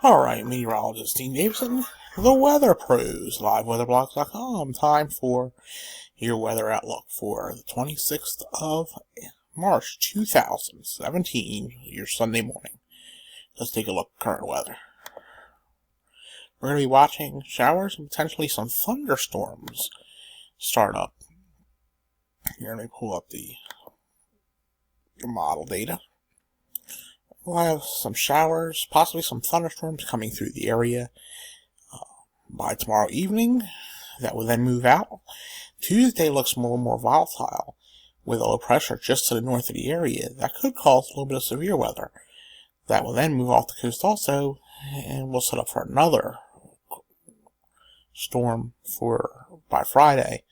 Alright, meteorologist Dean Davidson, the Weather Pros, liveweatherblogs.com. Time for your weather outlook for the 26th of March 2017, your Sunday morning. Let's take a look at current weather. We're going to be watching showers and potentially some thunderstorms start up. Here, let me pull up the model data. We'll have some showers, possibly some thunderstorms coming through the area by tomorrow evening. That will then move out. Tuesday looks more volatile with a low pressure just to the north of the area. That could cause a little bit of severe weather. That will then move off the coast also, and we'll set up for another storm by Friday.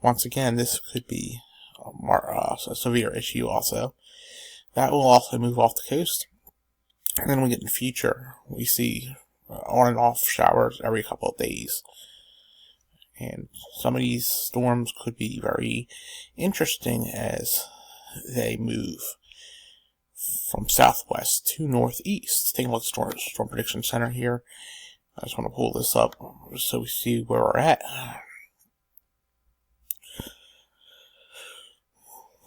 Once again, this could be a severe issue also. That will also move off the coast. And then we get in the future, we see on and off showers every couple of days. And some of these storms could be very interesting as they move from southwest to northeast. Take a look at the Storm Prediction Center here. I just want to pull this up so we see where we're at.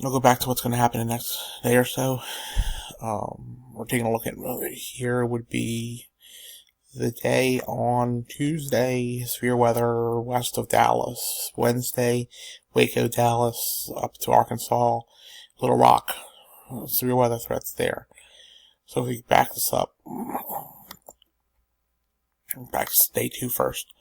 We'll go back to what's going to happen in the next day or so. We're taking a look at here would be the day on Tuesday, severe weather west of Dallas. Wednesday, Waco, Dallas, up to Arkansas, Little Rock. Severe weather threats there. So if we back this up, back to day 2 first,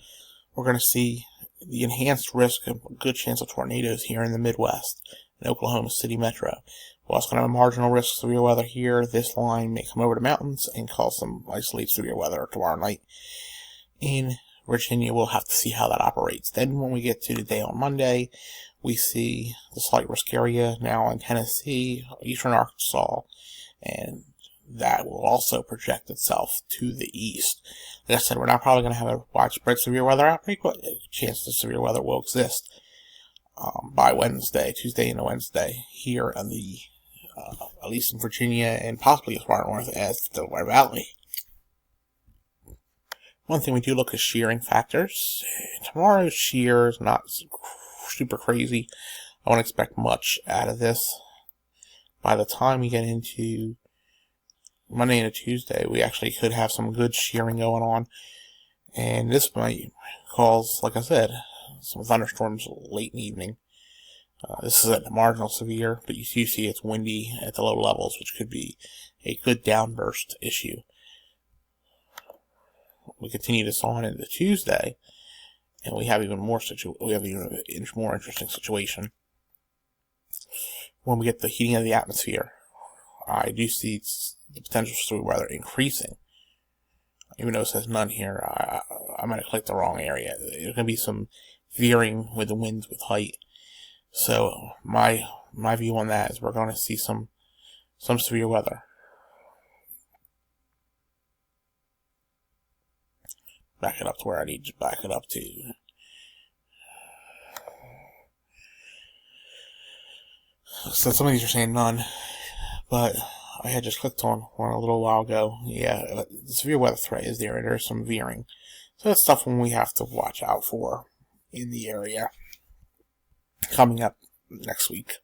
we're going to see the enhanced risk and good chance of tornadoes here in the Midwest and Oklahoma City metro. We're also going to have a marginal risk of severe weather here. This line may come over the mountains and cause some isolated severe weather tomorrow night. In Virginia, we'll have to see how that operates. Then when we get to the day on Monday, we see the slight risk area now in Tennessee, eastern Arkansas, and that will also project itself to the east. Like I said, we're not probably going to have a widespread severe weather outbreak, but a chance of severe weather will exist by Tuesday into Wednesday, here in the at least in Virginia and possibly as far north as the Delaware Valley. One thing we do look at shearing factors. Tomorrow's shear is not super crazy. I won't expect much out of this. By the time we get into Monday into Tuesday, we actually could have some good shearing going on. And this might cause, like I said, some thunderstorms late in the evening. This is at marginal severe, but you see it's windy at the low levels, which could be a good downburst issue. We continue this on into Tuesday, and we have even more interesting situation when we get the heating of the atmosphere. I do see the potential for severe weather increasing. Even though it says none here, I might have clicked the wrong area. There's going to be some veering with the winds with height. So my view on that is we're going to see some severe weather. Back it up to where I need to back it up to. So some of these are saying none, but I had just clicked on one a little while ago. Yeah, the severe weather threat is there. There's some veering. So that's stuff we have to watch out for in the area coming up next week.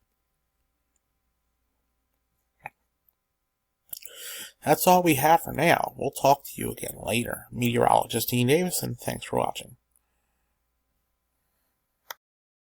That's all we have for now. We'll talk to you again later. Meteorologist Dean Davidson, thanks for watching.